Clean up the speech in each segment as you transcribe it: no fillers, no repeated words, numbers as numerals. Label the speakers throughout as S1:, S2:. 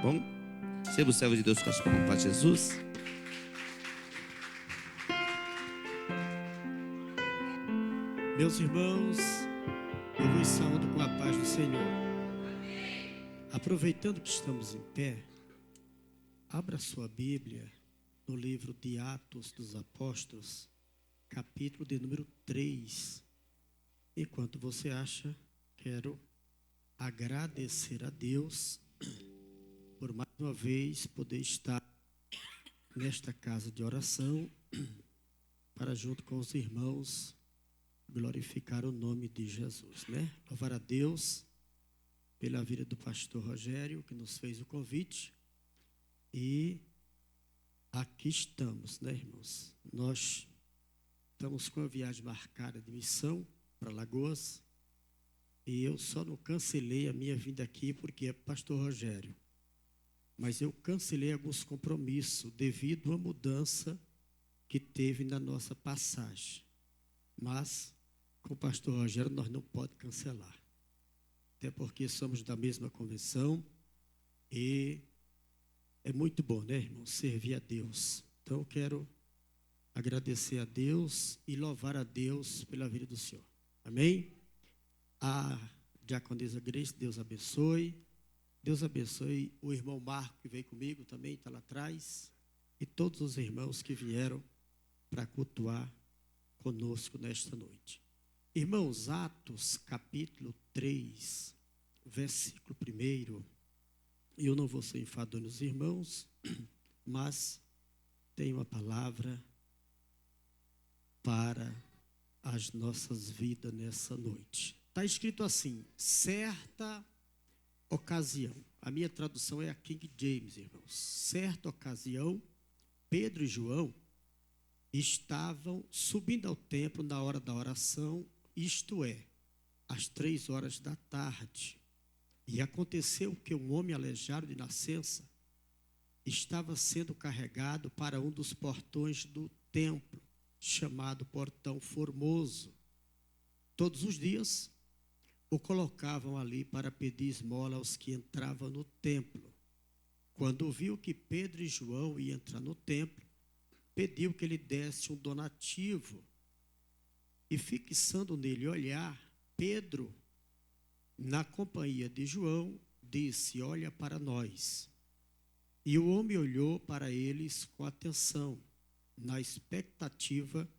S1: Bom, receba o servo de Deus com as palmas para Jesus.
S2: Meus irmãos, eu vos saúdo com a paz do Senhor. Aproveitando que estamos em pé, abra sua Bíblia no livro de Atos dos Apóstolos, capítulo de número 3. Enquanto você acha, quero agradecer a Deus por mais uma vez poder estar nesta casa de oração para, junto com os irmãos, glorificar o nome de Jesus, né? Louvar a Deus pela vida do pastor Rogério, que nos fez o convite. E aqui estamos, né, irmãos? Nós estamos com a viagem marcada de missão para Lagoas. E eu só não cancelei a minha vinda aqui porque é pastor Rogério. Mas eu cancelei alguns compromissos devido à mudança que teve na nossa passagem. Mas com o pastor Rogério nós não podemos cancelar. Até porque somos da mesma convenção e é muito bom, né, irmão, servir a Deus. Então eu quero agradecer a Deus e louvar a Deus pela vida do Senhor. Amém? A diaconisa Grace, Deus abençoe. Deus abençoe o irmão Marco que veio comigo também, está lá atrás. E todos os irmãos que vieram para cultuar conosco nesta noite. Irmãos, Atos capítulo 3, versículo 1. Eu não vou ser enfadonho nos irmãos, mas tenho uma palavra para as nossas vidas nessa noite. Está escrito assim: certa ocasião. A minha tradução é a King James, irmãos. Certa ocasião, Pedro e João estavam subindo ao templo na hora da oração, isto é, às 3 horas da tarde. E aconteceu que um homem aleijado de nascença estava sendo carregado para um dos portões do templo, chamado Portão Formoso. Todos os dias o colocavam ali para pedir esmola aos que entravam no templo. Quando viu que Pedro e João iam entrar no templo, pediu que ele desse um donativo. E fixando nele olhar, Pedro, na companhia de João, disse: olha para nós. E o homem olhou para eles com atenção, na expectativa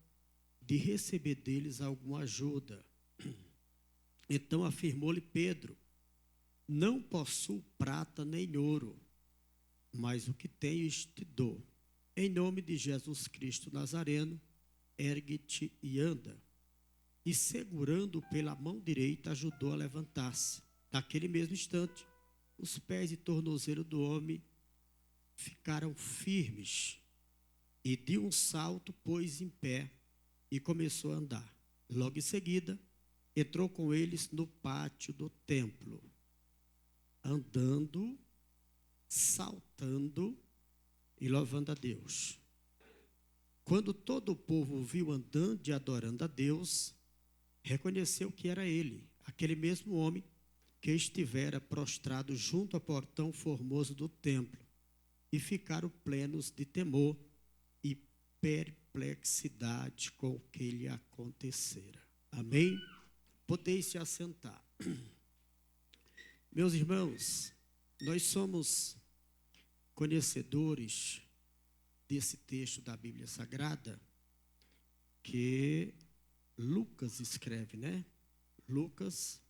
S2: de receber deles alguma ajuda. Então afirmou-lhe Pedro: não possuo prata nem ouro, mas o que tenho te dou. Em nome de Jesus Cristo Nazareno, ergue-te e anda. E segurando-o pela mão direita, ajudou a levantar-se. Naquele mesmo instante, os pés e tornozelo do homem ficaram firmes. E de um salto pôs em pé e começou a andar. Logo em seguida, entrou com eles no pátio do templo, andando, saltando e louvando a Deus. Quando todo o povo o viu andando e adorando a Deus, reconheceu que era ele, aquele mesmo homem que estivera prostrado junto ao portão formoso do templo, e ficaram plenos de temor e perplexidade com o que lhe acontecera. Amém? Podeis se assentar. Meus irmãos, nós somos conhecedores desse texto da Bíblia Sagrada que Lucas escreve, né? Lucas,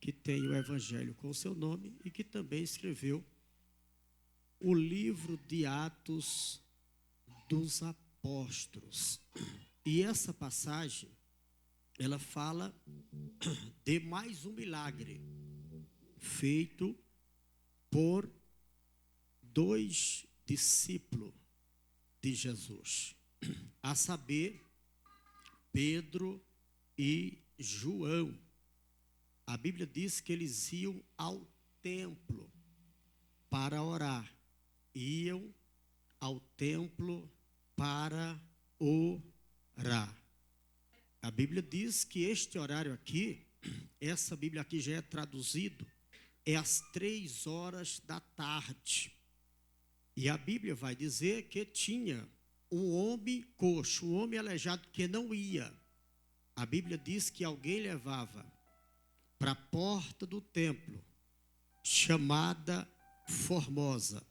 S2: que tem o Evangelho com o seu nome e que também escreveu o livro de Atos dos Apóstolos. E essa passagem, ela fala de mais um milagre feito por 2 discípulos de Jesus, a saber, Pedro e João. A Bíblia diz que eles iam ao templo para orar. Iam ao templo para orar. A Bíblia diz que este horário aqui, essa Bíblia aqui já é traduzido é às 3 horas da tarde. E a Bíblia vai dizer que tinha um homem coxo, um homem aleijado que não ia. A Bíblia diz que alguém levava para a porta do templo, chamada Formosa.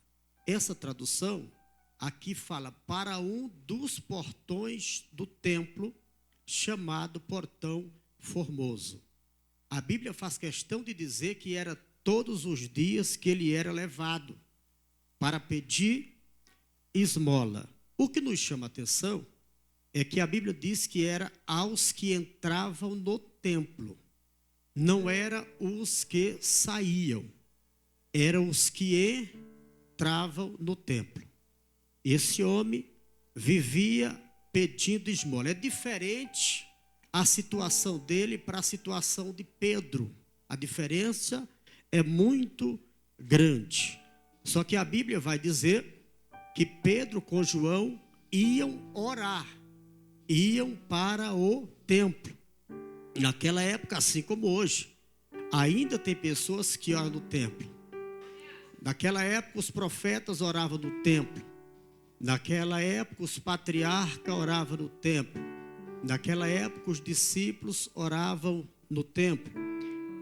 S2: Essa tradução aqui fala para um dos portões do templo, chamado Portão Formoso. A Bíblia faz questão de dizer que era todos os dias que ele era levado para pedir esmola. O que nos chama a atenção é que a Bíblia diz que era aos que entravam no templo. Não era os que saíam, eram os que entravam no templo. Esse homem vivia pedindo esmola. É diferente a situação dele para a situação de Pedro. A diferença é muito grande. Só que a Bíblia vai dizer que Pedro com João iam orar, iam para o templo. Naquela época, assim como hoje, ainda tem pessoas que oram no templo. Naquela época, os profetas oravam no templo. Naquela época, os patriarcas oravam no templo. Naquela época, os discípulos oravam no templo.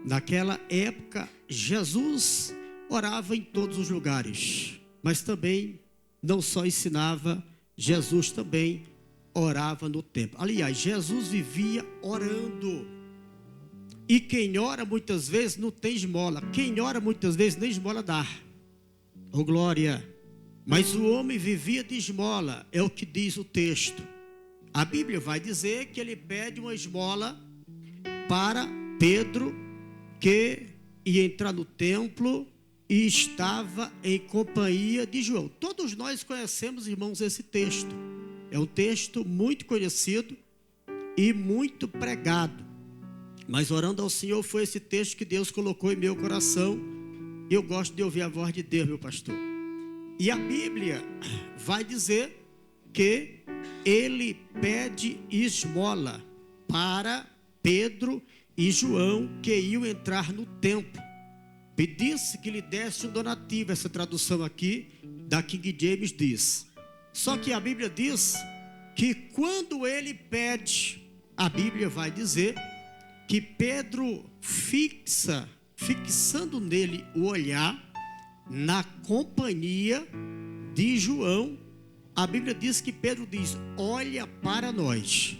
S2: Naquela época, Jesus orava em todos os lugares. Mas também, não só ensinava, Jesus também orava no templo. Aliás, Jesus vivia orando. E quem ora muitas vezes não tem esmola. Quem ora muitas vezes nem esmola dá. Oh glória! Mas o homem vivia de esmola, é o que diz o texto. A Bíblia vai dizer que ele pede uma esmola para Pedro, que ia entrar no templo e estava em companhia de João. Todos nós conhecemos, irmãos, esse texto. É um texto muito conhecido e muito pregado. Mas orando ao Senhor, foi esse texto que Deus colocou em meu coração. Eu gosto de ouvir a voz de Deus, meu pastor. E a Bíblia vai dizer que ele pede esmola para Pedro e João, que iam entrar no templo. Pedisse que lhe desse um donativo. Essa tradução aqui da King James diz. Só que a Bíblia diz que quando ele pede, a Bíblia vai dizer que Pedro fixando nele o olhar, na companhia de João, a Bíblia diz que Pedro diz: olha para nós.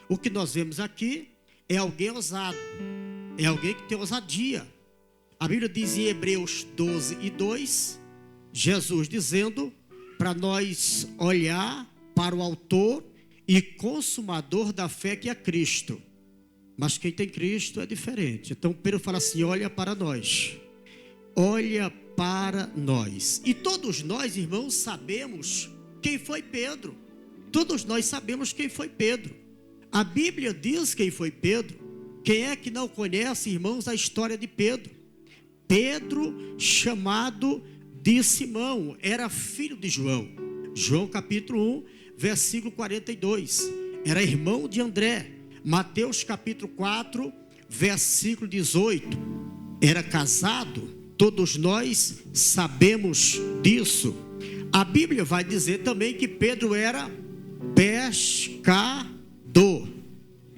S2: O que nós vemos aqui é alguém ousado, é alguém que tem ousadia. A Bíblia diz em Hebreus 12:2, Jesus dizendo para nós olhar para o autor e consumador da fé, que é Cristo. Mas quem tem Cristo é diferente. Então Pedro fala assim: olha para nós, olha para nós. E todos nós, irmãos, sabemos quem foi Pedro. Todos nós sabemos quem foi Pedro. A Bíblia diz quem foi Pedro. Quem é que não conhece, irmãos, a história de Pedro? Pedro, chamado de Simão, era filho de João. João capítulo 1, versículo 42. Era irmão de André. Mateus capítulo 4, versículo 18. Era casado. Todos nós sabemos disso. A Bíblia vai dizer também que Pedro era pescador.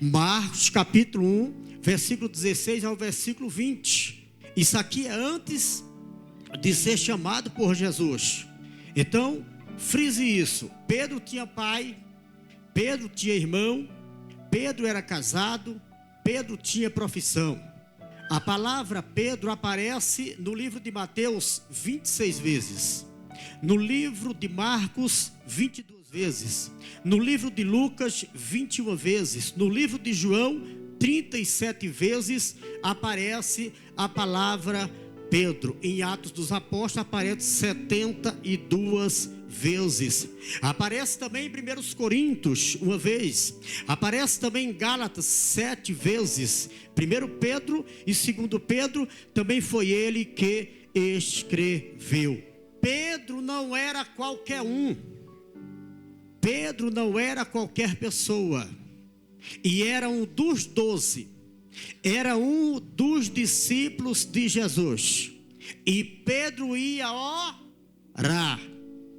S2: Marcos capítulo 1, versículo 16 ao versículo 20. Isso aqui é antes de ser chamado por Jesus. Então, frise isso. Pedro tinha pai, Pedro tinha irmão, Pedro era casado, Pedro tinha profissão. A palavra Pedro aparece no livro de Mateus 26 vezes, no livro de Marcos 22 vezes, no livro de Lucas 21 vezes, no livro de João 37 vezes aparece a palavra Pedro. Em Atos dos Apóstolos aparece 72 vezes. Aparece também em 1 Coríntios uma vez. Aparece também em Gálatas 7 vezes. 1 Pedro e 2 Pedro também foi ele que escreveu. Pedro não era qualquer um. Pedro não era qualquer pessoa. E era um dos 12. Era um dos discípulos de Jesus. E Pedro ia orar.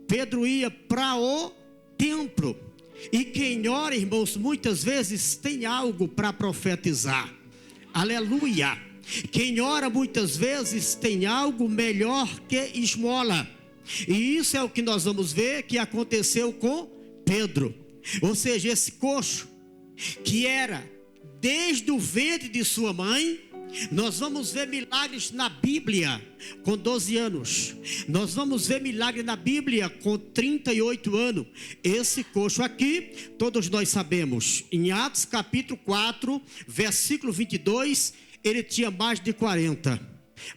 S2: Pedro ia para o templo. E quem ora, irmãos, muitas vezes tem algo para profetizar. Aleluia. Quem ora muitas vezes tem algo melhor que esmola. E isso é o que nós vamos ver que aconteceu com Pedro. Ou seja, esse coxo que era desde o ventre de sua mãe. Nós vamos ver milagres na Bíblia com 12 anos. Nós vamos ver milagre na Bíblia com 38 anos. Esse coxo aqui, todos nós sabemos. Em Atos capítulo 4, versículo 22, ele tinha mais de 40.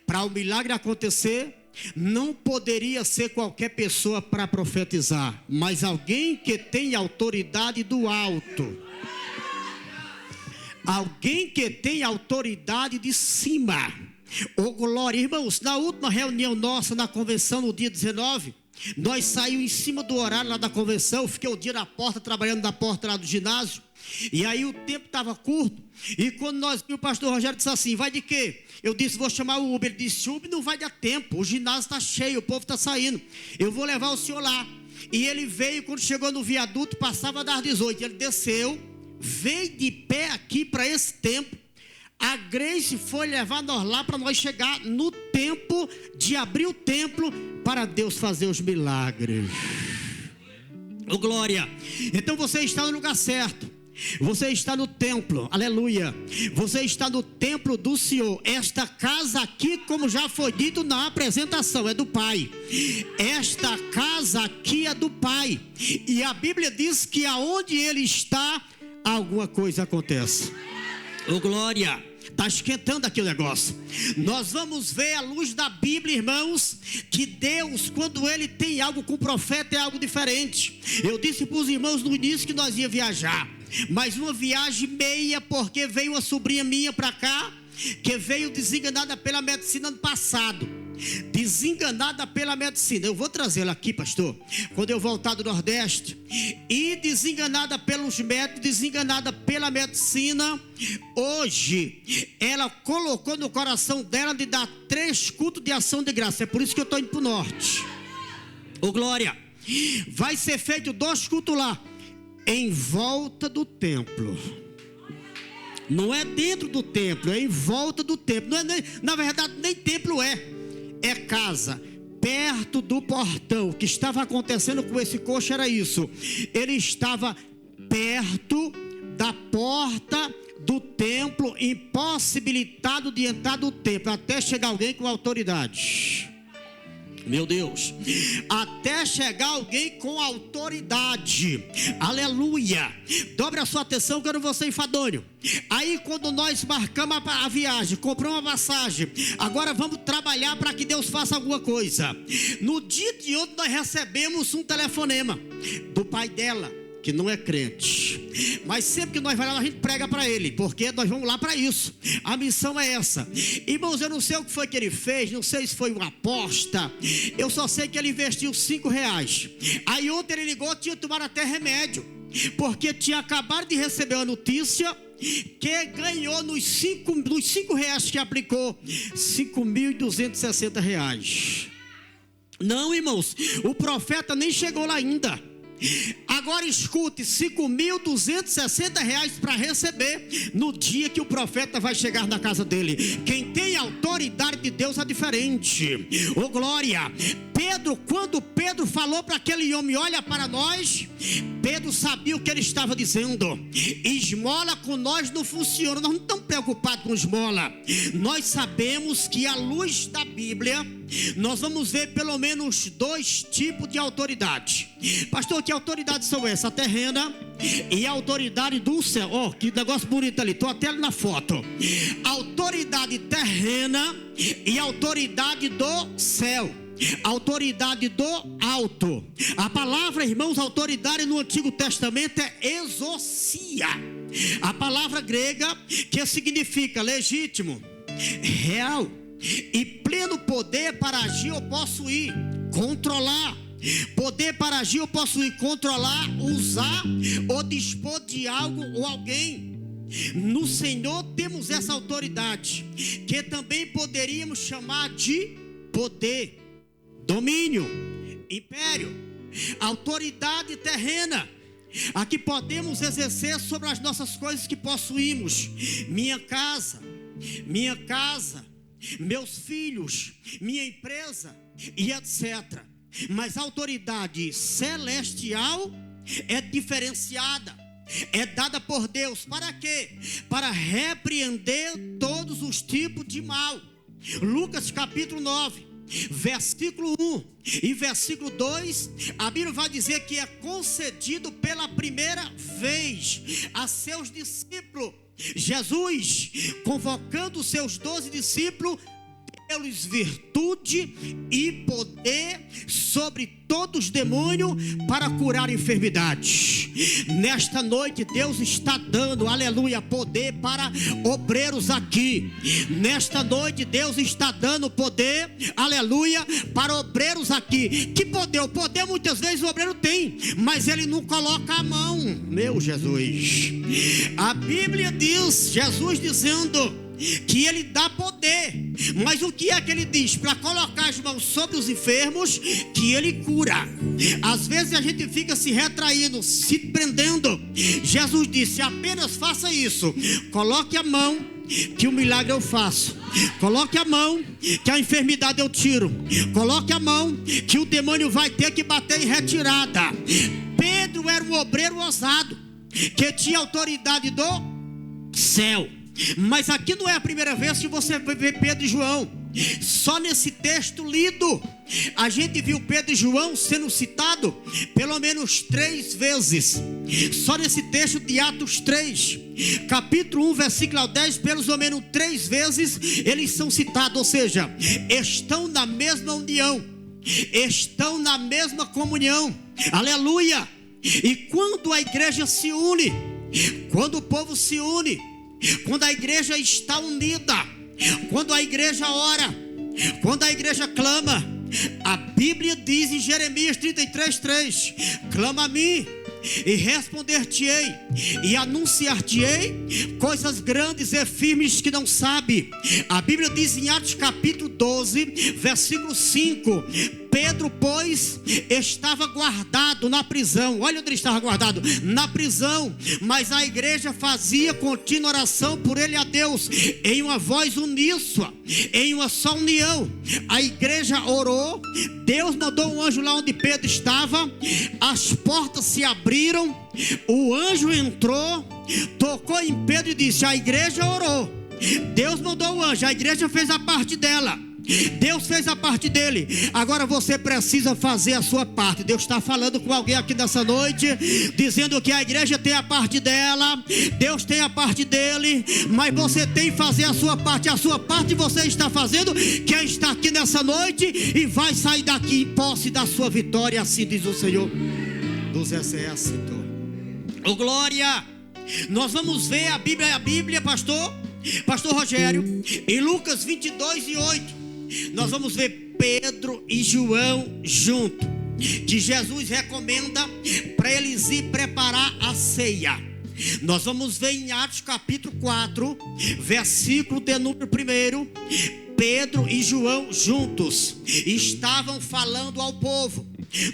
S2: Para o milagre acontecer, não poderia ser qualquer pessoa para profetizar, mas alguém que tem autoridade do alto. Alguém que tem autoridade de cima. Oh glória, irmãos, na última reunião nossa na convenção, no dia 19, nós saímos em cima do horário lá da convenção. Fiquei o dia na porta, trabalhando na porta lá do ginásio. E aí o tempo estava curto. E quando nós vimos, o pastor Rogério disse assim: vai de quê? Eu disse: vou chamar o Uber. Ele disse: Uber não vai dar tempo, o ginásio está cheio, o povo está saindo, eu vou levar o senhor lá. E ele veio, quando chegou no viaduto, passava das 18, ele desceu, veio de pé aqui para esse tempo. A Grace foi levar nós lá para nós chegar no tempo de abrir o templo para Deus fazer os milagres. Oh glória. Então você está no lugar certo. Você está no templo, aleluia. Você está no templo do Senhor. Esta casa aqui, como já foi dito na apresentação, é do Pai. Esta casa aqui é do Pai. E a Bíblia diz que aonde Ele está, alguma coisa acontece. Oh glória. Está esquentando aqui o negócio. Nós vamos ver à luz da Bíblia, irmãos, que Deus, quando Ele tem algo com o profeta, é algo diferente. Eu disse para os irmãos no início que nós ia viajar, mas uma viagem meia, porque veio uma sobrinha minha para cá, que veio desenganada pela medicina ano passado. Desenganada pela medicina. Eu vou trazê-la aqui, pastor, quando eu voltar do Nordeste. E desenganada pelos médicos, desenganada pela medicina. Hoje ela colocou no coração dela de dar 3 cultos de ação de graça. É por isso que eu estou indo para o norte. Ô glória. Vai ser feito 2 cultos lá, em volta do templo. Não é dentro do templo, é em volta do templo. Não é nem, na verdade, nem templo é casa, perto do portão. O que estava acontecendo com esse coxo era isso: ele estava perto da porta do templo, impossibilitado de entrar no templo, até chegar alguém com autoridade. Meu Deus, até chegar alguém com autoridade. Aleluia. Dobre a sua atenção, quero você enfadonho. Aí quando nós marcamos a viagem, compramos uma passagem, agora vamos trabalhar para que Deus faça alguma coisa. No dia de ontem nós recebemos um telefonema do pai dela, que não é crente, mas sempre que nós vamos lá, a gente prega para ele, porque nós vamos lá para isso. A missão é essa. Irmãos, eu não sei o que foi que ele fez, não sei se foi uma aposta, eu só sei que ele investiu R$5. Aí ontem ele ligou, tinha tomado até remédio, porque tinha acabado de receber uma notícia que ganhou nos R$5 que aplicou, R$5.260. Não, irmãos, o profeta nem chegou lá ainda. Agora escute, R$5.260 para receber no dia que o profeta vai chegar na casa dele. Quem tem autoridade de Deus é diferente. Oh glória. Pedro, quando Pedro falou para aquele homem: olha para nós, Pedro sabia o que ele estava dizendo. Esmola com nós não funciona. Nós não estamos preocupados com esmola. Nós sabemos que à luz da Bíblia nós vamos ver pelo menos 2 tipos de autoridade. Pastor, que autoridades são essas? A terrena e a autoridade do céu. Oh, que negócio bonito ali, estou até ali na foto. Autoridade terrena e autoridade do céu. Autoridade do alto. A palavra, irmãos, autoridade no Antigo Testamento é exousia. A palavra grega que significa legítimo, real e pleno poder para agir ou possuir, controlar. Poder para agir ou possuir, controlar, usar ou dispor de algo ou alguém. No Senhor temos essa autoridade, que também poderíamos chamar de poder, domínio, império, autoridade terrena, a que podemos exercer sobre as nossas coisas que possuímos. Minha casa, meus filhos, minha empresa e etc. Mas a autoridade celestial é diferenciada, é dada por Deus. Para quê? Para repreender todos os tipos de mal. Lucas capítulo 9, versículo 1 e versículo 2, a Bíblia vai dizer que é concedido pela primeira vez a seus discípulos. Jesus, convocando os seus 12 discípulos, deu-lhes virtude e poder sobre todos os demônios para curar enfermidades. Nesta noite Deus está dando, aleluia, poder para obreiros aqui. Nesta noite Deus está dando poder, aleluia, para obreiros aqui. Que poder? O poder muitas vezes o obreiro tem, mas ele não coloca a mão. Meu Jesus, a Bíblia diz, Jesus dizendo que ele dá poder, mas o que é que ele diz? Para colocar as mãos sobre os enfermos, que ele cura. Às vezes a gente fica se retraindo, se prendendo. Jesus disse: apenas faça isso, coloque a mão, que o milagre eu faço. Coloque a mão, que a enfermidade eu tiro. Coloque a mão, que o demônio vai ter que bater em retirada. Pedro era um obreiro ousado, que tinha autoridade do céu. Mas aqui não é a primeira vez que você vê Pedro e João. Só nesse texto lido, a gente viu Pedro e João sendo citado pelo menos 3 vezes. Só nesse texto de Atos 3, capítulo 1, versículo 10, pelo menos 3 vezes eles são citados. Ou seja, estão na mesma união, estão na mesma comunhão. Aleluia! E quando a igreja se une, quando o povo se une, quando a igreja está unida, quando a igreja ora, quando a igreja clama, a Bíblia diz em Jeremias 33:3: clama a mim e responder-te-ei, e anunciar-te-ei coisas grandes e firmes que não sabe. A Bíblia diz em Atos capítulo 12, versículo 5: Pedro, pois, estava guardado na prisão. Olha onde ele estava guardado, na prisão. Mas a igreja fazia contínua oração por ele a Deus, em uma voz uníssona, em uma só união. A igreja orou, Deus mandou um anjo lá onde Pedro estava, as portas se abriram, o anjo entrou, tocou em Pedro e disse: a igreja orou, Deus mandou o anjo, a igreja fez a parte dela, Deus fez a parte dele. Agora você precisa fazer a sua parte. Deus está falando com alguém aqui nessa noite, dizendo que a igreja tem a parte dela, Deus tem a parte dele, mas você tem que fazer a sua parte. A sua parte você está fazendo. Quem está aqui nessa noite e vai sair daqui em posse da sua vitória, assim diz o Senhor dos exércitos. Oh glória! Nós vamos ver a Bíblia, pastor Rogério, em Lucas 22:8. Nós vamos ver Pedro e João junto, que Jesus recomenda para eles ir preparar a ceia. Nós vamos ver em Atos capítulo 4, versículo de número 1. Pedro e João juntos estavam falando ao povo.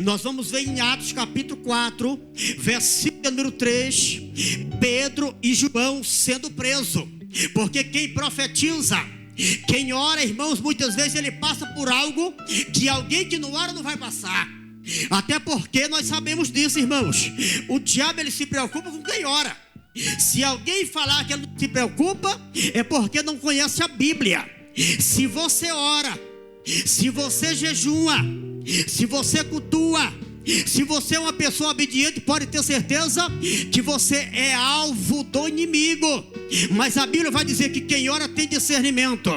S2: Nós vamos ver em Atos capítulo 4, versículo de número 3, Pedro e João sendo presos. Porque quem profetiza, quem ora, irmãos, muitas vezes ele passa por algo que alguém que não ora não vai passar. Até porque nós sabemos disso, irmãos. O diabo ele se preocupa com quem ora. Se alguém falar que ele não se preocupa, é porque não conhece a Bíblia. Se você ora, se você jejua, se você cultua, se você é uma pessoa obediente, pode ter certeza que você é alvo do inimigo. Mas a Bíblia vai dizer que quem ora tem discernimento.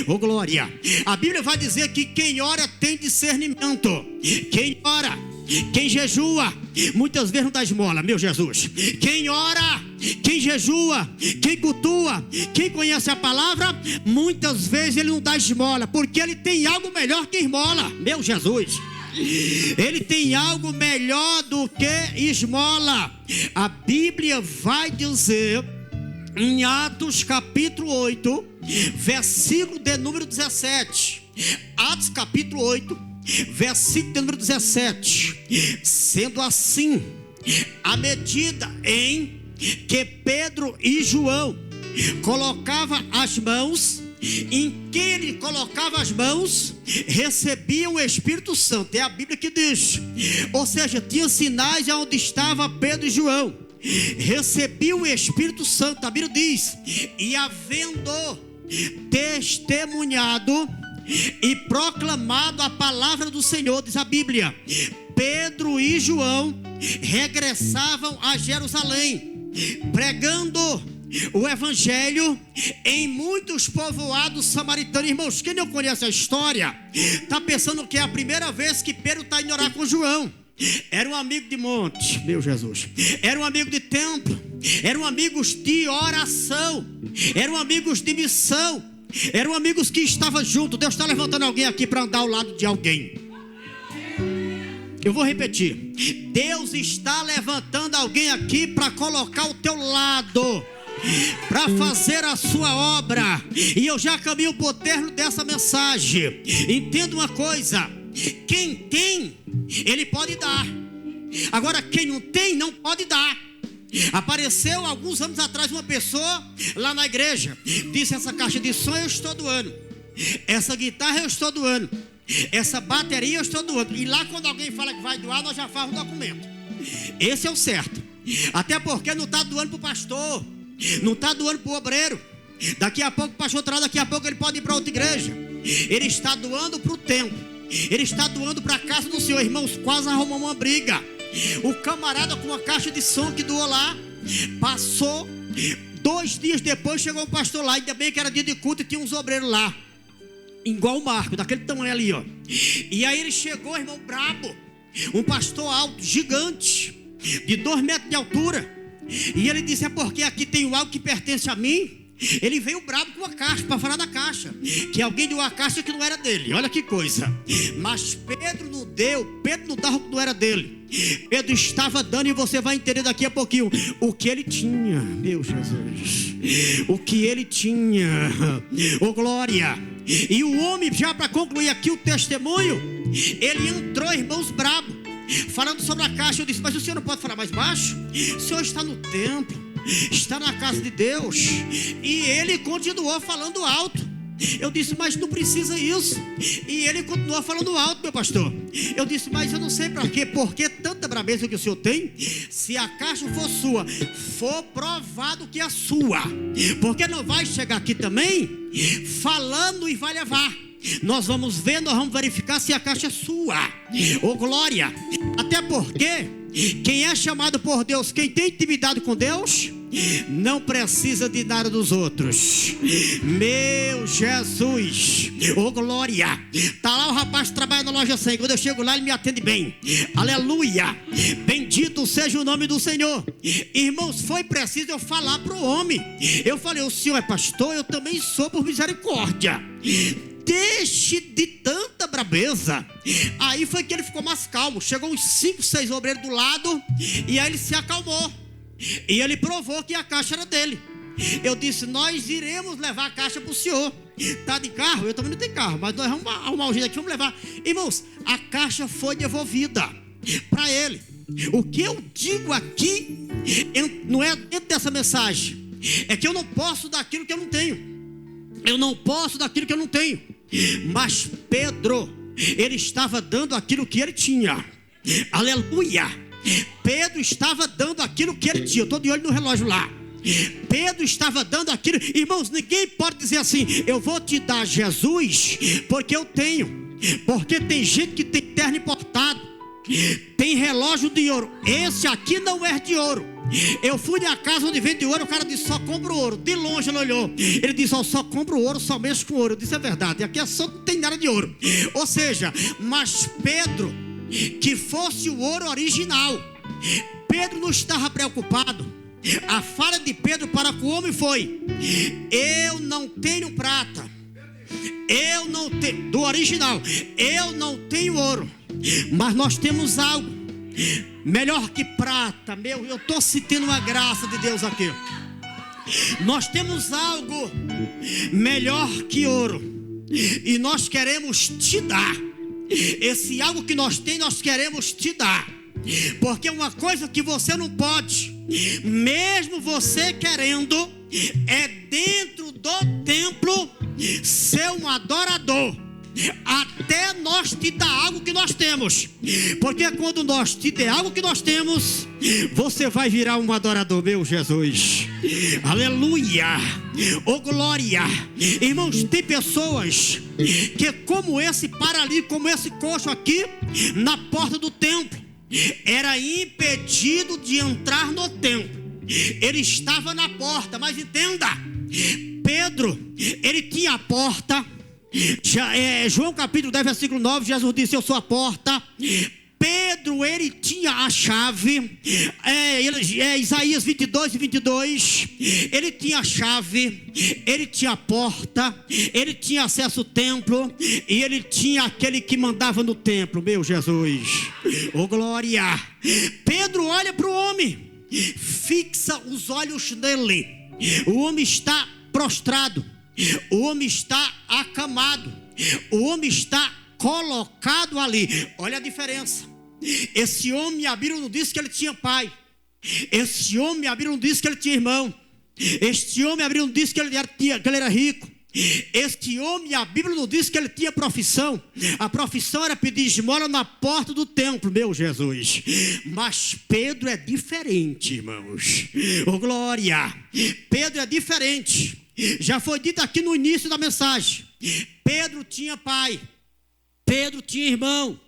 S2: Oh glória! A Bíblia vai dizer que quem ora tem discernimento. Quem ora, quem jejua, muitas vezes não dá esmola, meu Jesus. Quem ora, quem jejua, quem cultua, quem conhece a palavra, muitas vezes ele não dá esmola, porque ele tem algo melhor que esmola, meu Jesus. Ele tem algo melhor do que esmola. A Bíblia vai dizer em Atos capítulo 8, versículo de número 17: Atos capítulo 8, versículo número 17. Sendo assim, à medida em que Pedro e João colocavam as mãos, em quem ele colocava as mãos, recebia o Espírito Santo. É a Bíblia que diz. Ou seja, tinha sinais onde estava Pedro e João, recebia o Espírito Santo. A Bíblia diz: e havendo testemunhado e proclamado a palavra do Senhor, diz a Bíblia, Pedro e João regressavam a Jerusalém, pregando o evangelho em muitos povoados samaritanos. Irmãos, quem não conhece a história está pensando que é a primeira vez que Pedro está indo orar com João. Era um amigo de monte, meu Jesus, era um amigo de templo, eram amigos de oração, eram amigos de missão, eram amigos que estavam juntos. Deus está levantando alguém aqui para andar ao lado de alguém. Eu vou repetir: Deus está levantando alguém aqui para colocar o teu lado, para fazer a sua obra. E eu já caminho para o termo dessa mensagem. Entenda uma coisa: quem tem, ele pode dar. Agora quem não tem, não pode dar. Apareceu alguns anos atrás uma pessoa lá na igreja, disse: essa caixa de som eu estou doando, essa guitarra eu estou doando, essa bateria eu estou doando. E lá quando alguém fala que vai doar, nós já fazemos um documento. Esse é o certo. Até porque não está doando para o pastor, não está doando para o obreiro. Daqui a pouco o pastor traz, daqui a pouco ele pode ir para outra igreja. Ele está doando para o templo, ele está doando para a casa do Senhor. Irmãos, quase arrumou uma briga. O camarada com uma caixa de som que doou lá, passou 2 dias depois, chegou o pastor lá. Ainda bem que era dia de culto e tinha uns obreiros lá, igual o Marco, daquele tamanho ali, ó. E aí ele chegou, irmão, brabo, um pastor alto, gigante, de 2 metros de altura. E ele disse: é porque aqui tem algo que pertence a mim. Ele veio brabo com a caixa, para falar da caixa, que alguém deu a caixa que não era dele. Olha que coisa. Mas Pedro não deu, Pedro não dava o que não era dele. Pedro estava dando, e você vai entender daqui a pouquinho o que ele tinha. Meu Jesus, o que ele tinha. Oh glória. E o homem, já para concluir aqui o testemunho, ele entrou, irmãos, brabo, falando sobre a caixa. Eu disse: mas o senhor não pode falar mais baixo? O senhor está no templo, está na casa de Deus. E ele continuou falando alto. Eu disse: mas não precisa isso. E ele continuou falando alto, meu pastor. Eu disse: mas eu não sei para quê. Por que tanta brabeza que o senhor tem? Se a caixa for sua, for provado que é sua, porque não vai chegar aqui também falando e vai levar. Nós vamos ver, nós vamos verificar se a caixa é sua. Oh glória. Até porque quem é chamado por Deus, quem tem intimidade com Deus, não precisa de nada dos outros. Meu Jesus, oh glória. Tá lá o rapaz que trabalha na loja 100. Quando eu chego lá, ele me atende bem. Aleluia. Bendito seja o nome do Senhor. Irmãos, foi preciso eu falar para o homem. Eu falei: o senhor é pastor? Eu também sou, por misericórdia. Deixe de tanta brabeza. Aí foi que ele ficou mais calmo. Chegou uns 5, 6 obreiros do lado, e aí ele se acalmou. E ele provou que a caixa era dele. Eu disse: nós iremos levar a caixa para o senhor. Está de carro? Eu também não tenho carro, mas nós vamos arrumar um jeito aqui, vamos levar. Irmãos, a caixa foi devolvida para ele. O que eu digo aqui não é dentro dessa mensagem, é que eu não posso dar aquilo que eu não tenho. Eu não posso dar aquilo que eu não tenho. Mas Pedro, ele estava dando aquilo que ele tinha. Aleluia. Pedro estava dando aquilo que ele tinha. Eu estou de olho no relógio lá. Pedro estava dando aquilo. Irmãos, ninguém pode dizer assim: eu vou te dar Jesus porque eu tenho. Porque tem gente que tem terno importado, tem relógio de ouro. Esse aqui não é de ouro. Eu fui na casa onde vende ouro, o cara disse: só compro ouro. De longe ele olhou, ele disse: só compro ouro, só mexo com ouro. Eu disse: é verdade, aqui só não tem nada de ouro. Ou seja, mas Pedro, que fosse o ouro original, Pedro não estava preocupado. A fala de Pedro para com o homem foi: eu não tenho prata, eu não tenho, do original, eu não tenho ouro, mas nós temos algo melhor que prata. Meu, eu estou sentindo uma graça de Deus aqui. Nós temos algo melhor que ouro. e nós queremos te dar. Esse algo que nós temos, nós queremos te dar. Porque uma coisa que você não pode, mesmo você querendo, é dentro do templo ser um adorador, até nós te dar algo que nós temos. Porque quando nós te der algo que nós temos, você vai virar um adorador, meu Jesus. Aleluia, oh glória. Irmãos, tem pessoas que como esse paralítico, como esse coxo aqui, na porta do templo, era impedido de entrar no templo. Ele estava na porta, mas entenda, Pedro, ele tinha a porta. João capítulo 10, versículo 9, Jesus disse: eu sou a porta. Pedro, ele tinha a chave. Isaías 22 e 22, ele tinha a chave, ele tinha a porta, ele tinha acesso ao templo, e ele tinha aquele que mandava no templo, meu Jesus, oh glória. Pedro olha para o homem, fixa os olhos nele. O homem está prostrado, o homem está acamado, o homem está colocado ali. Olha a diferença. Esse homem, a Bíblia não diz que ele tinha pai. Esse homem, a Bíblia não diz que ele tinha irmão. Este homem, a Bíblia não diz que ele era rico. Este homem, a Bíblia não diz que ele tinha profissão. A profissão era pedir esmola na porta do templo, meu Jesus. Mas Pedro é diferente, irmãos. Oh glória. Pedro é diferente. Já foi dito aqui no início da mensagem. Pedro tinha pai, Pedro tinha irmão,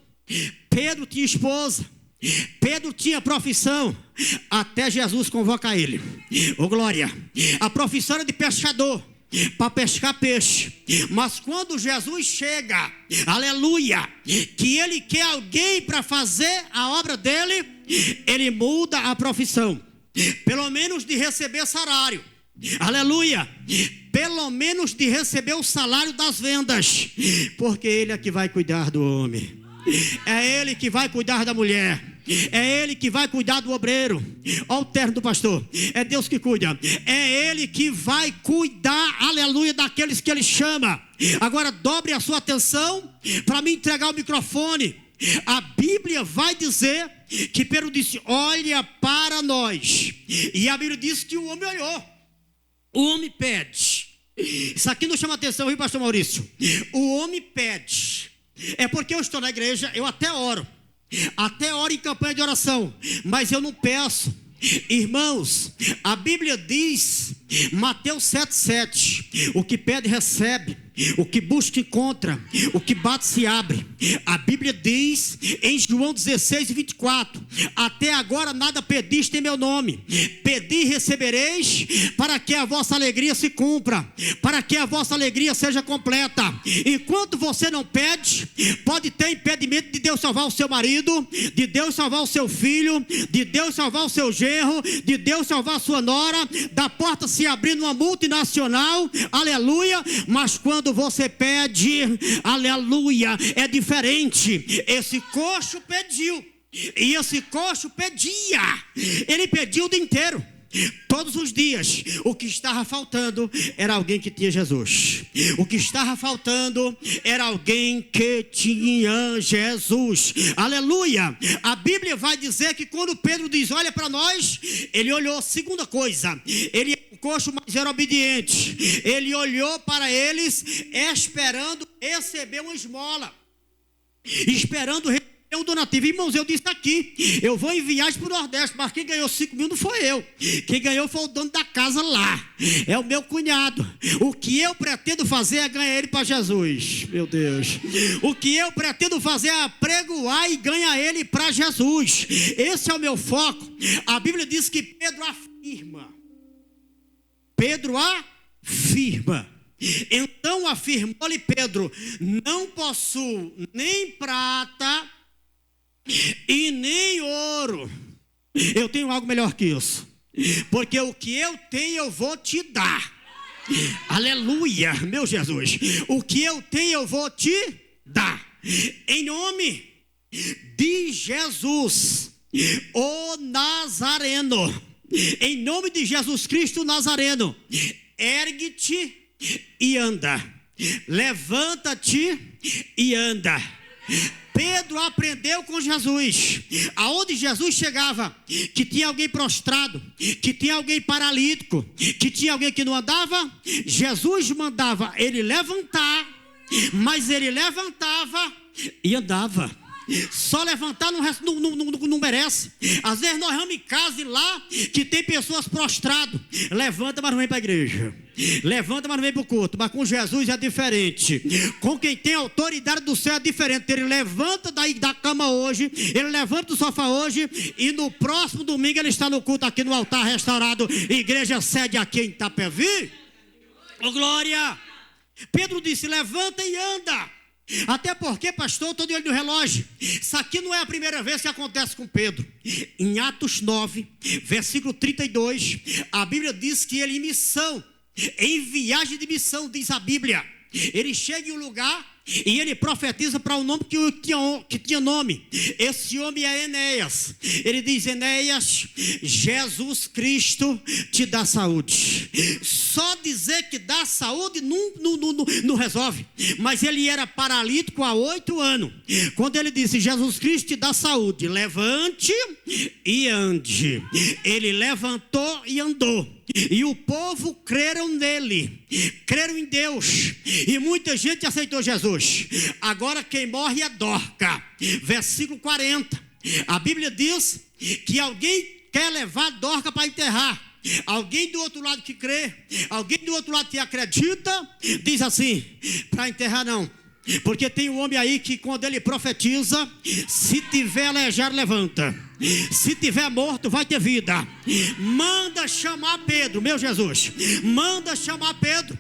S2: Pedro tinha esposa, Pedro tinha profissão, até Jesus convoca ele. Oh glória. A profissão era de pescador, para pescar peixe. Mas quando Jesus chega, aleluia, que ele quer alguém para fazer a obra dele, ele muda a profissão, pelo menos de receber salário. Aleluia, pelo menos de receber o salário das vendas, porque ele é que vai cuidar do homem, é ele que vai cuidar da mulher, é ele que vai cuidar do obreiro. Olha o terno do pastor, é Deus que cuida, é ele que vai cuidar, aleluia, daqueles que ele chama. Agora dobre a sua atenção para me entregar o microfone. A Bíblia vai dizer que Pedro disse: olha para nós. E a Bíblia diz que o homem olhou. O homem pede. Isso aqui não chama atenção, viu, pastor Maurício? O homem pede. É porque eu estou na igreja, eu até oro em campanha de oração, mas eu não peço. Irmãos, a Bíblia diz, Mateus 7,7: o que pede recebe, o que busca encontra, o que bate se abre. A Bíblia diz em João 16:24: até agora nada pediste em meu nome, pedi e recebereis, para que a vossa alegria se cumpra, para que a vossa alegria seja completa. Enquanto você não pede, pode ter impedimento de Deus salvar o seu marido, de Deus salvar o seu filho, de Deus salvar o seu genro, de Deus salvar a sua nora, da porta se abrir numa multinacional, aleluia. Mas quando você pede, aleluia, é diferente. Esse coxo pediu, e esse coxo pedia, ele pediu o dia inteiro, todos os dias. O que estava faltando era alguém que tinha Jesus. O que estava faltando era alguém que tinha Jesus. Aleluia. A Bíblia vai dizer que quando Pedro diz: olha para nós, ele olhou. Segunda coisa, ele é um coxo, mas era obediente. Ele olhou para eles esperando receber uma esmola, esperando receber um donativo. Irmãos, eu disse aqui, eu vou em viagem para o Nordeste, mas quem ganhou 5 mil não foi eu. Quem ganhou foi o dono da casa lá, é o meu cunhado. O que eu pretendo fazer é ganhar ele para Jesus. Meu Deus. O que eu pretendo fazer é apregoar e ganhar ele para Jesus. Esse é o meu foco. A Bíblia diz que Pedro afirma. Então afirmou-lhe Pedro: não possuo nem prata e nem ouro. Eu tenho algo melhor que isso, porque o que eu tenho eu vou te dar. Aleluia, meu Jesus. O que eu tenho eu vou te dar, em nome de Jesus, o Nazareno. Em nome de Jesus Cristo Nazareno, ergue-te e anda. levanta-te e anda. Pedro aprendeu com Jesus. Aonde Jesus chegava, que tinha alguém prostrado, que tinha alguém paralítico, que tinha alguém que não andava, Jesus mandava ele levantar, mas ele levantava e andava. Só levantar não merece. Às vezes nós vamos em casa e lá que tem pessoas prostradas. Levanta, mas não vem para a igreja. Levanta, mas não vem para o culto. Mas com Jesus é diferente. Com quem tem autoridade do céu é diferente. Ele levanta da cama hoje, ele levanta do sofá hoje, e no próximo domingo ele está no culto aqui no altar restaurado, igreja sede aqui em Itapevi. Oh, glória! Pedro disse: levanta e anda. Até porque, pastor, estou de olho no relógio. Isso aqui não é a primeira vez que acontece com Pedro. Em Atos 9, versículo 32, a Bíblia diz que ele em viagem de missão, diz a Bíblia, ele chega em um lugar e ele profetiza para um nome que tinha nome. Esse homem é Enéas. Ele diz: Enéas, Jesus Cristo te dá saúde. Só dizer que dá saúde não resolve. Mas ele era paralítico há 8 anos. Quando ele disse: Jesus Cristo te dá saúde, levante e ande. Ele levantou e andou. E o povo creram nele, creram em Deus, e muita gente aceitou Jesus. Agora quem morre é Dorca. Versículo 40, a Bíblia diz que alguém quer levar Dorca para enterrar. Alguém do outro lado que crê, alguém do outro lado que acredita, diz assim: para enterrar não. Porque tem um homem aí que quando ele profetiza, se tiver aleijado, levanta. Se tiver morto, vai ter vida. Manda chamar Pedro, meu Jesus. Manda chamar Pedro.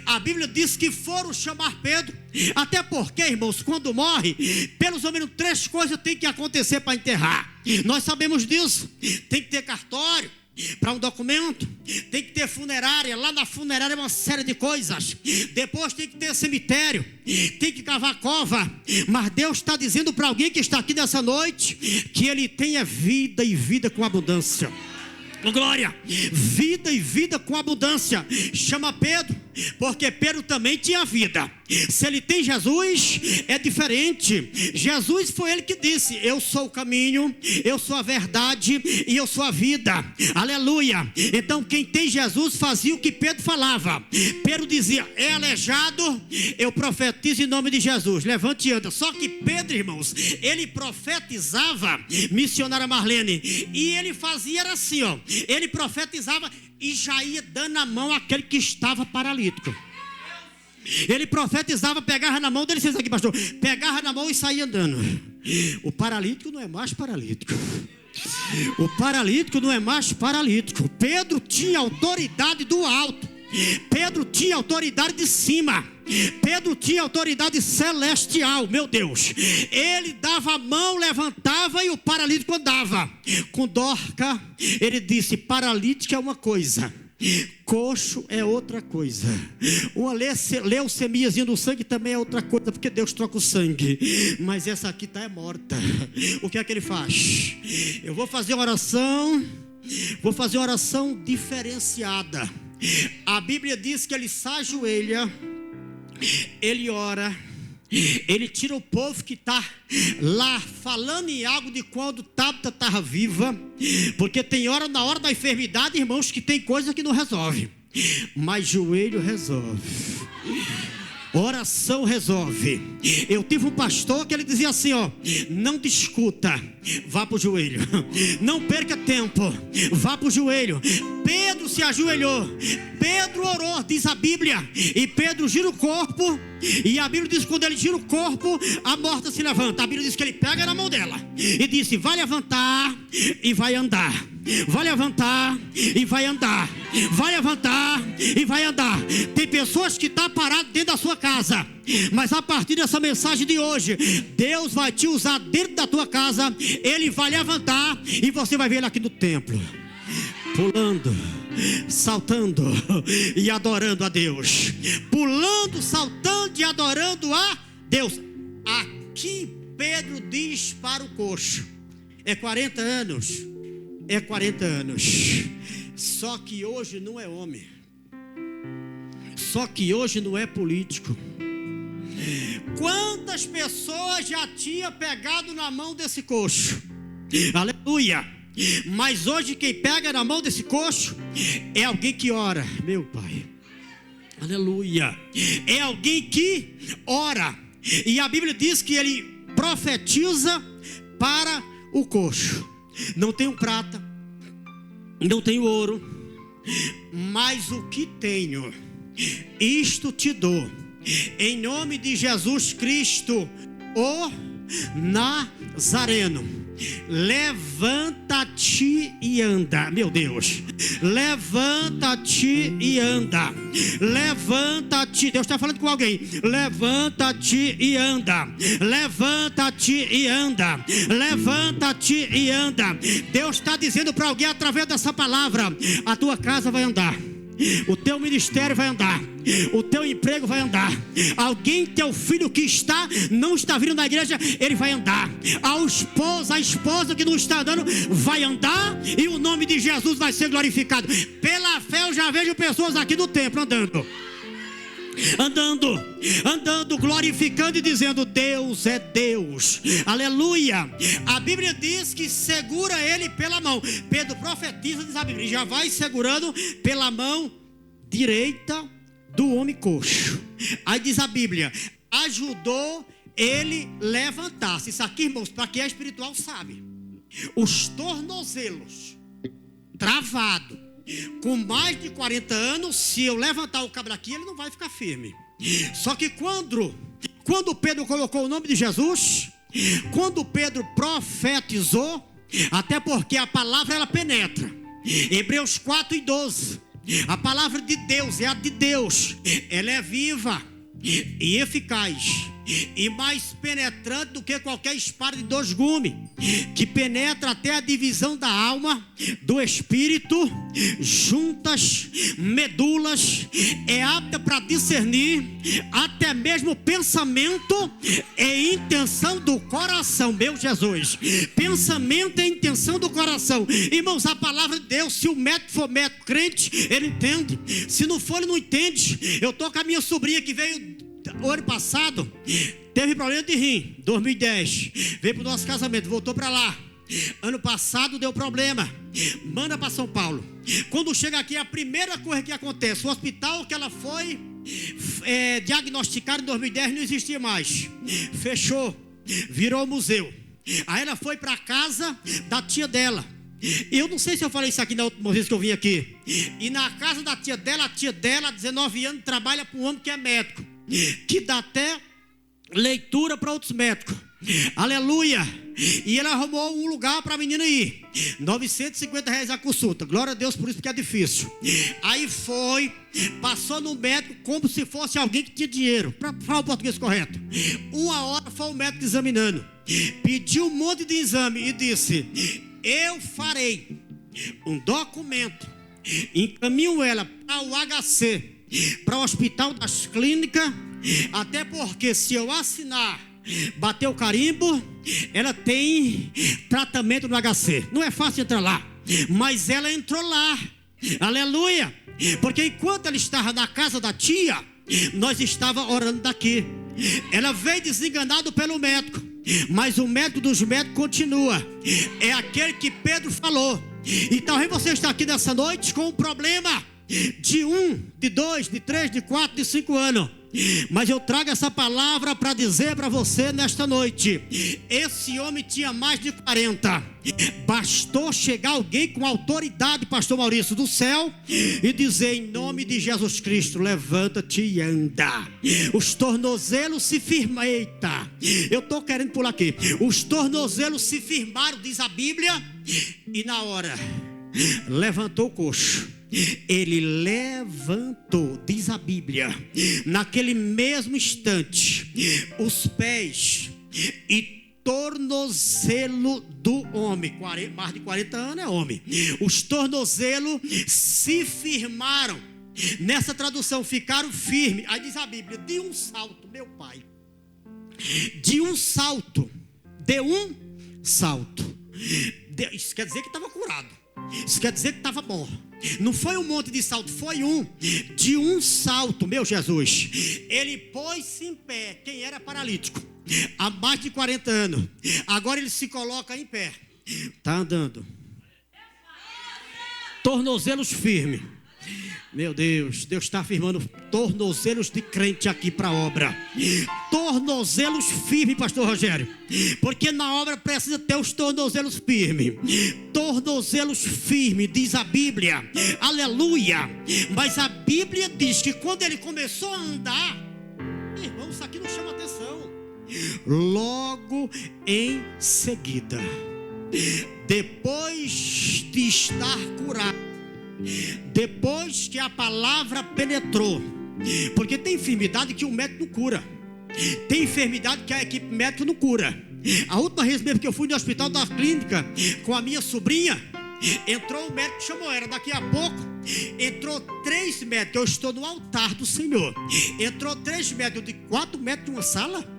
S2: A Bíblia diz que foram chamar Pedro. Até porque, irmãos, quando morre, pelo menos 3 coisas tem que acontecer para enterrar. Nós sabemos disso. Tem que ter cartório para um documento, tem que ter funerária. Lá na funerária é uma série de coisas. Depois tem que ter cemitério, tem que cavar cova. Mas Deus está dizendo para alguém que está aqui nessa noite que ele tenha vida e vida com abundância. Glória, vida e vida com abundância. Chama Pedro, porque Pedro também tinha vida. Se ele tem Jesus, é diferente. Jesus foi ele que disse: eu sou o caminho, eu sou a verdade e eu sou a vida. Aleluia. Então quem tem Jesus fazia o que Pedro falava. Pedro dizia: é aleijado, eu profetizo em nome de Jesus, levante e anda. Só que Pedro, irmãos, ele profetizava, missionária Marlene, e ele fazia era assim, ó. Ele profetizava e já ia dando a mão àquele que estava paralítico. Ele profetizava, pegava na mão dele, vocês aqui, pastor, pegava na mão e saía andando. O paralítico não é mais paralítico. O paralítico não é mais paralítico. Pedro tinha autoridade do alto. Pedro tinha autoridade de cima. Pedro tinha autoridade celestial, meu Deus. Ele dava a mão, levantava e o paralítico andava. Com Dorca, ele disse: paralítico é uma coisa, coxo é outra coisa. Uma leucemiazinha do sangue também é outra coisa, porque Deus troca o sangue. Mas essa aqui é morta. O que é que ele faz? Eu vou fazer uma oração diferenciada. A Bíblia diz que ele se ajoelha, ele ora, ele tira o povo que está lá falando em algo de quando Tabita estava viva. Porque tem hora, na hora da enfermidade, irmãos, que tem coisa que não resolve, mas joelho resolve. Oração resolve. Eu tive um pastor que ele dizia assim, ó: não discuta, vá para o joelho. Não perca tempo, vá para o joelho. Pedro se ajoelhou, Pedro orou, diz a Bíblia, e Pedro gira o corpo. E a Bíblia diz que quando ele gira o corpo, a morta se levanta. A Bíblia diz que ele pega na mão dela e disse: vai levantar e vai andar. Vai levantar e vai andar. Vai levantar e vai andar. Tem pessoas que estão paradas dentro da sua casa, mas a partir dessa mensagem de hoje, Deus vai te usar dentro da tua casa. Ele vai levantar e você vai ver ele aqui no templo, pulando, saltando e adorando a Deus. Pulando, saltando e adorando a Deus. Aqui Pedro diz para o coxo: é 40 anos. É 40 anos. Só que hoje não é homem. Só que hoje não é político. Quantas pessoas já tinha pegado na mão desse coxo? Aleluia! Mas hoje quem pega na mão desse coxo é alguém que ora, meu Pai. Aleluia! É alguém que ora. E a Bíblia diz que ele profetiza para o coxo. Não tenho prata, não tenho ouro, mas o que tenho, isto te dou. Em nome de Jesus Cristo, o Nazareno, levanta-te e anda. Meu Deus, levanta-te e anda. Levanta-te. Deus está falando com alguém. Levanta-te e anda. Levanta-te e anda. Levanta-te e anda. Deus está dizendo para alguém através dessa palavra: a tua casa vai andar, o teu ministério vai andar, o teu emprego vai andar. Alguém, teu filho que não está vindo na igreja, ele vai andar. A esposa que não está andando vai andar, e o nome de Jesus vai ser glorificado. Pela fé eu já vejo pessoas aqui no templo andando, glorificando e dizendo: Deus é Deus. Aleluia. A Bíblia diz que segura ele pela mão. Pedro profetiza, diz a Bíblia, já vai segurando pela mão direita do homem coxo. Aí diz a Bíblia, ajudou ele levantar-se. Isso aqui, irmãos, para quem é espiritual sabe, os tornozelos travado com mais de 40 anos, se eu levantar o cabra aqui, ele não vai ficar firme. Só que quando Pedro colocou o nome de Jesus, quando Pedro profetizou, até porque a palavra ela penetra. Hebreus 4:12, a palavra de Deus é a de Deus, ela é viva e eficaz, e mais penetrante do que qualquer espada de dois gumes, que penetra até a divisão da alma, do espírito, juntas, medulas, é apta para discernir até mesmo o pensamento e intenção do coração. Meu Jesus, pensamento e intenção do coração. Irmãos, a palavra de Deus, se o médico for médico crente, ele entende. Se não for, ele não entende. Eu estou com a minha sobrinha que veio o ano passado, teve problema de rim, 2010, veio para o nosso casamento, voltou para lá. Ano passado deu problema, manda para São Paulo. Quando chega aqui, a primeira coisa que acontece, o hospital que ela foi diagnosticada em 2010 não existia mais, fechou, virou museu. Aí ela foi para a casa da tia dela. Eu não sei se eu falei isso aqui na última vez que eu vim aqui. E na casa da tia dela, 19 anos, trabalha para um homem que é médico, que dá até leitura para outros médicos. Aleluia. E ela arrumou um lugar para a menina ir, R$950 a consulta. Glória a Deus por isso, porque é difícil. Aí foi, passou no médico como se fosse alguém que tinha dinheiro, para falar o português correto. 1 hora foi o médico examinando, pediu um monte de exame e disse: eu farei um documento, encaminho ela para o HC, para o Hospital das Clínicas, até porque se eu assinar, bater o carimbo, ela tem tratamento no HC. Não é fácil entrar lá, mas ela entrou lá. Aleluia. Porque enquanto ela estava na casa da tia, nós estávamos orando daqui. Ela veio desenganada pelo médico, mas o médico dos médicos continua. É aquele que Pedro falou. E talvez você está aqui nessa noite com um problema de 1, de 2, de 3, de 4, de 5 anos. Mas eu trago essa palavra para dizer para você nesta noite: esse homem tinha mais de 40. Bastou chegar alguém com autoridade, pastor Maurício, do céu, e dizer: em nome de Jesus Cristo, levanta-te e anda. Os tornozelos se firmaram. Eita, eu estou querendo pular aqui. Os tornozelos se firmaram, diz a Bíblia, e na hora levantou o coxo. Ele levantou, diz a Bíblia, naquele mesmo instante, os pés e tornozelo do homem. Mais de 40 anos é homem. Os tornozelos se firmaram. Nessa tradução, ficaram firmes. Aí diz a Bíblia, de um salto, meu pai, de um salto, isso quer dizer que estava curado. Isso quer dizer que estava bom. Não foi um monte de salto, foi de um salto, meu Jesus. Ele pôs-se em pé. Quem era paralítico há mais de 40 anos, agora ele se coloca em pé. Está andando. Tornozelos firmes. Meu Deus, Deus está afirmando tornozelos de crente aqui para a obra. Tornozelos firmes, pastor Rogério. Porque na obra precisa ter os tornozelos firmes. Tornozelos firmes, diz a Bíblia. Aleluia. Mas a Bíblia diz que quando ele começou a andar, irmão, isso aqui não chama atenção. Logo em seguida, depois de estar curado, depois que a palavra penetrou, porque tem enfermidade que o médico não cura, tem enfermidade que a equipe médica não cura. A última vez mesmo que eu fui no hospital da clínica com a minha sobrinha, entrou o médico, chamou ela, daqui a pouco entrou 3 médicos, eu estou no altar do Senhor, entrou 3 médicos de 4 metros de uma sala.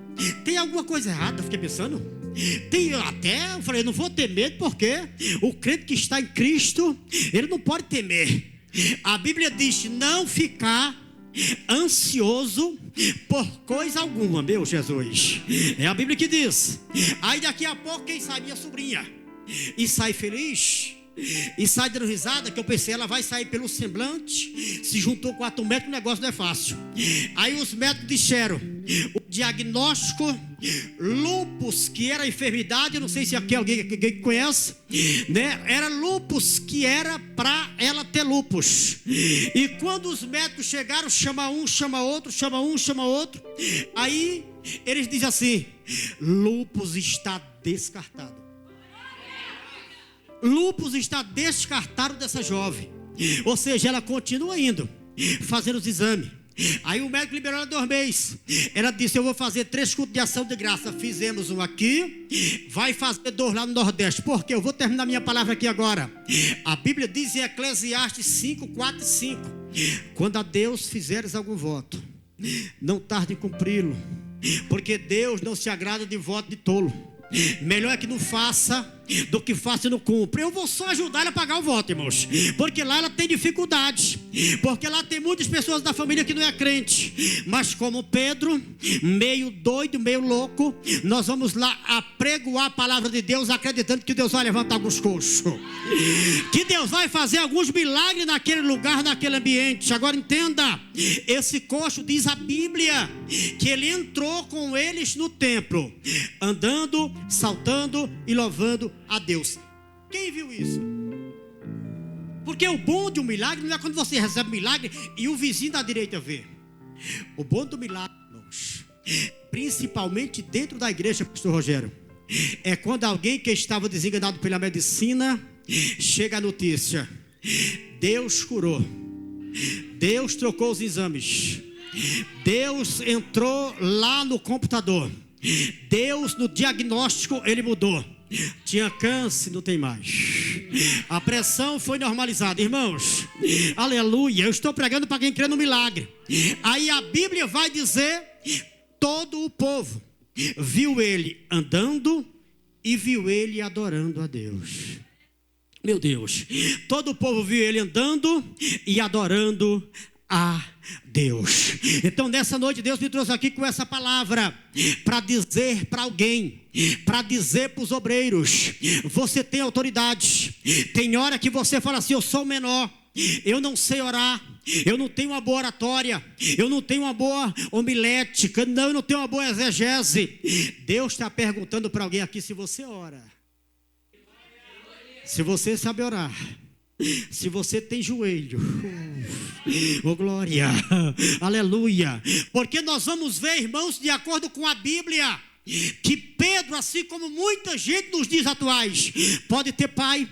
S2: Tem alguma coisa errada, eu fiquei pensando. Eu falei, não vou ter medo, porque o crente que está em Cristo, ele não pode temer. A Bíblia diz, não ficar ansioso por coisa alguma, meu Jesus. É a Bíblia que diz. Aí daqui a pouco, quem sai? Minha sobrinha. E sai feliz, e sai dando risada, que eu pensei, ela vai sair pelo semblante. Se juntou 4 médicos, o negócio não é fácil. Aí os médicos disseram, o diagnóstico lúpus, que era enfermidade, eu não sei se aqui alguém conhece, né? Era lúpus, que era para ela ter lúpus. E quando os médicos chegaram, chama um, chama outro, chama um, chama outro. Aí eles dizem assim, lúpus está descartado. Lúpus está descartado dessa jovem. Ou seja, ela continua indo, fazendo os exames. Aí o médico liberou ela 2 meses. Ela disse, eu vou fazer 3 cultos de ação de graça. Fizemos um aqui, vai fazer 2 lá no Nordeste. Porque eu vou terminar minha palavra aqui agora. A Bíblia diz em Eclesiastes 5, 4 e 5, quando a Deus fizeres algum voto, não tarde em cumpri-lo, porque Deus não se agrada de voto de tolo. Melhor é que não faça do que faça e não cumpra. Eu vou só ajudar ela a pagar o voto, irmãos, porque lá ela tem dificuldades, porque lá tem muitas pessoas da família que não é crente. Mas como Pedro, meio doido, meio louco, nós vamos lá apregoar a palavra de Deus, acreditando que Deus vai levantar alguns coxos, que Deus vai fazer alguns milagres naquele lugar, naquele ambiente. Agora entenda, esse coxo, diz a Bíblia, que ele entrou com eles no templo, andando, saltando e louvando a Deus. Quem viu isso? Porque o bom de um milagre não é quando você recebe um milagre e o vizinho da direita vê. O bom do milagre, irmãos, principalmente dentro da igreja, pastor Rogério, é quando alguém que estava desenganado pela medicina, chega a notícia, Deus curou, Deus trocou os exames, Deus entrou lá no computador, Deus no diagnóstico ele mudou. Tinha câncer, não tem mais. A pressão foi normalizada, irmãos. Aleluia. Eu estou pregando para quem crê no milagre. Aí a Bíblia vai dizer, todo o povo viu ele andando e viu ele adorando a Deus. Meu Deus. Todo o povo viu ele andando e adorando a Deus. Então nessa noite Deus me trouxe aqui com essa palavra para dizer para alguém, para dizer para os obreiros, você tem autoridade. Tem hora que você fala assim, eu sou menor, eu não sei orar, eu não tenho uma boa oratória, eu não tenho uma boa homilética, não, eu não tenho uma boa exegese. Deus está perguntando para alguém aqui se você ora, se você sabe orar, se você tem joelho. Oh glória, aleluia. Porque nós vamos ver, irmãos, de acordo com a Bíblia, que Pedro, assim como muita gente nos dias atuais, pode ter pai,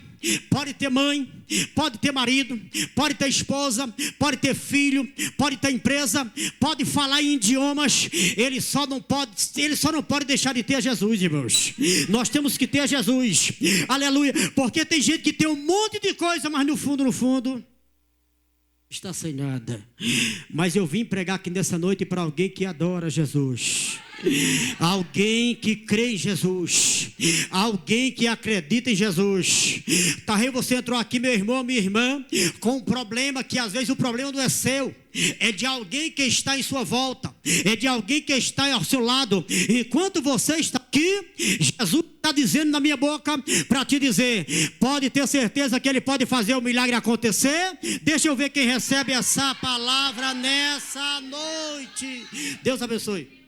S2: pode ter mãe, pode ter marido, pode ter esposa, pode ter filho, pode ter empresa, pode falar em idiomas, ele só não pode deixar de ter Jesus, irmãos. Nós temos que ter Jesus, aleluia. Porque tem gente que tem um monte de coisa, mas no fundo está sem nada. Mas eu vim pregar aqui nessa noite para alguém que adora Jesus. Alguém que crê em Jesus, alguém que acredita em Jesus. Talvez você entrou aqui, meu irmão, minha irmã, com um problema que às vezes o problema não é seu, é de alguém que está em sua volta, é de alguém que está ao seu lado. Enquanto você está aqui, Jesus está dizendo na minha boca para te dizer: pode ter certeza que Ele pode fazer o milagre acontecer. Deixa eu ver quem recebe essa palavra nessa noite. Deus abençoe.